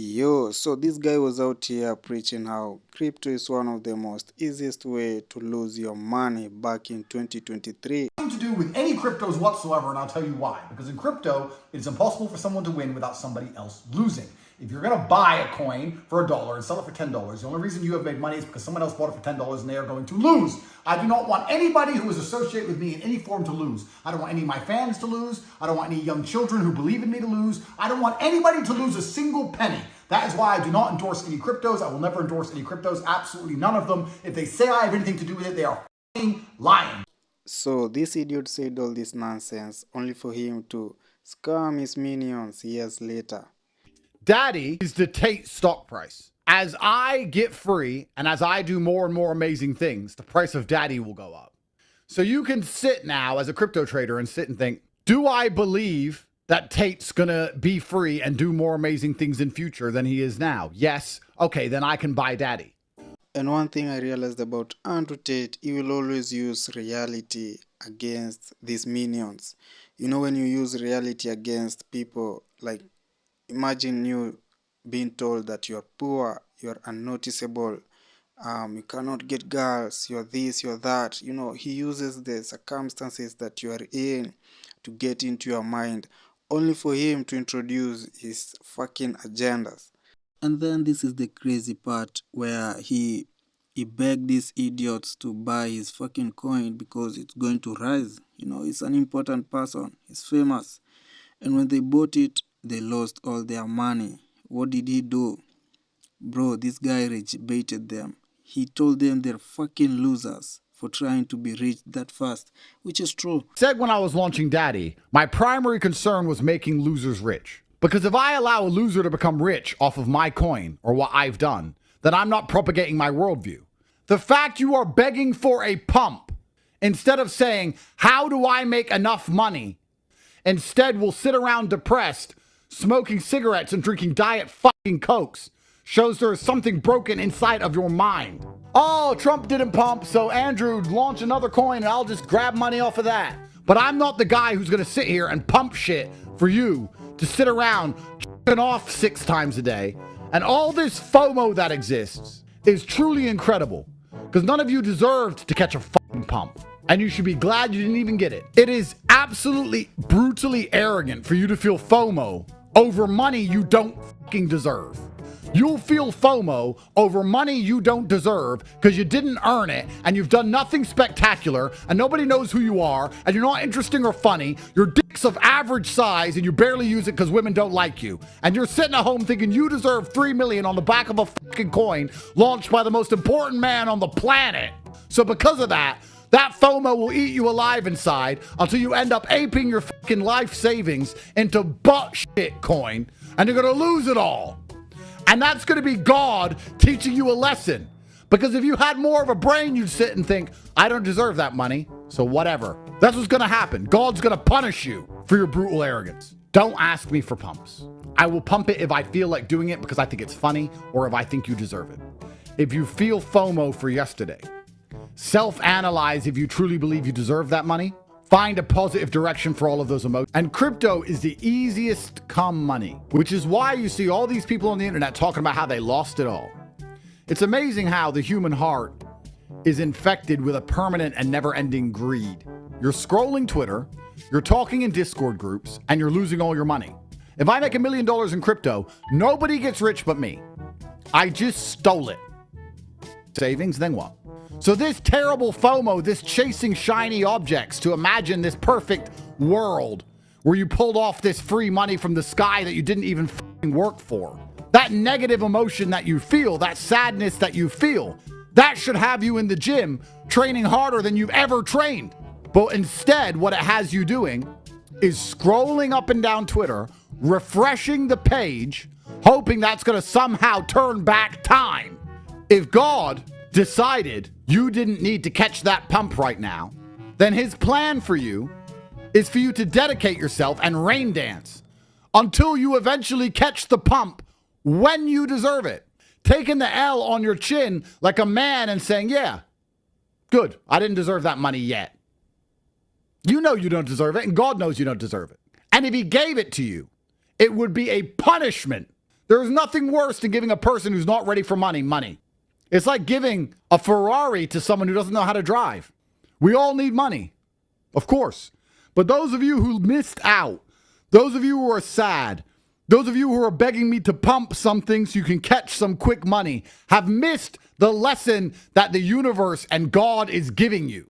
Yo, so this guy was out here preaching how crypto is one of the most easiest way to lose your money back in 2023. To do with any cryptos whatsoever, and I'll tell you why. Because in crypto, it's impossible for someone to win without somebody else losing. If you're gonna buy a coin for $1 and sell it for $10, the only reason you have made money is because someone else bought it for $10 and they are going to lose. I do not want anybody who is associated with me in any form to lose. I don't want any of my fans to lose. I don't want any young children who believe in me to lose. I don't want anybody to lose a single penny. That is why I do not endorse any cryptos. I will never endorse any cryptos, absolutely none of them. If they say I have anything to do with it, they are f***ing lying. So this idiot said all this nonsense only for him to scam his minions years later. Daddy is the Tate stock price. As I get free and as I do more and more amazing things, the price of Daddy will go up. So you can sit now as a crypto trader and sit and think, do I believe that Tate's gonna be free and do more amazing things in future than he is now? Yes. Okay, then I can buy Daddy. And one thing I realized about Andrew Tate, he will always use reality against these minions. You know, when you use reality against people, like imagine you being told that you're poor, you're unnoticeable, you cannot get girls, you're this, you're that. You know, he uses the circumstances that you are in to get into your mind, only for him to introduce his fucking agendas. And then this is the crazy part where he begged these idiots to buy his fucking coin because it's going to rise. You know, he's an important person, he's famous. And when they bought it, they lost all their money. What did he do? Bro, this guy rage baited them. He told them they're fucking losers for trying to be rich that fast, which is true. Said when I was launching Daddy, my primary concern was making losers rich. Because if I allow a loser to become rich off of my coin or what I've done, then I'm not propagating my worldview. The fact you are begging for a pump instead of saying, how do I make enough money? Instead, we'll sit around depressed, smoking cigarettes and drinking diet fucking Cokes, shows there is something broken inside of your mind. Oh, Trump didn't pump, so Andrew launch another coin and I'll just grab money off of that. But I'm not the guy who's gonna sit here and pump shit for you to sit around jerking off 6 times a day. And all this FOMO that exists is truly incredible, because none of you deserved to catch a fucking pump. And you should be glad you didn't even get it. It is absolutely brutally arrogant for you to feel FOMO over money you don't fucking deserve. You'll feel FOMO over money you don't deserve because you didn't earn it and you've done nothing spectacular and nobody knows who you are and you're not interesting or funny. Your dick's of average size and you barely use it because women don't like you. And you're sitting at home thinking you deserve $3 million on the back of a fucking coin launched by the most important man on the planet. So because of that FOMO will eat you alive inside until you end up aping your fucking life savings into butt shit coin and you're gonna lose it all. And that's going to be God teaching you a lesson. Because if you had more of a brain, you'd sit and think, I don't deserve that money, so whatever. That's what's going to happen. God's going to punish you for your brutal arrogance. Don't ask me for pumps. I will pump it if I feel like doing it because I think it's funny or if I think you deserve it. If you feel FOMO for yesterday, self-analyze if you truly believe you deserve that money. Find a positive direction for all of those emotions. And crypto is the easiest come money, which is why you see all these people on the internet talking about how they lost it all. It's amazing how the human heart is infected with a permanent and never-ending greed. You're scrolling Twitter, you're talking in Discord groups, and you're losing all your money. If I make $1 million in crypto, nobody gets rich but me. I just stole it. Savings, then what? So this terrible FOMO, this chasing shiny objects to imagine this perfect world where you pulled off this free money from the sky that you didn't even fucking work for. That negative emotion that you feel, that sadness that you feel, that should have you in the gym training harder than you've ever trained. But instead, what it has you doing is scrolling up and down Twitter, refreshing the page, hoping that's going to somehow turn back time. If God decided you didn't need to catch that pump right now, then his plan for you is for you to dedicate yourself and rain dance until you eventually catch the pump when you deserve it. Taking the L on your chin like a man and saying, yeah, good, I didn't deserve that money yet. You know you don't deserve it, and God knows you don't deserve it. And if he gave it to you, it would be a punishment There is nothing worse than giving a person who's not ready for money money. It's like giving a Ferrari to someone who doesn't know how to drive. We all need money, of course. But those of you who missed out, those of you who are sad, those of you who are begging me to pump something so you can catch some quick money, have missed the lesson that the universe and God is giving you.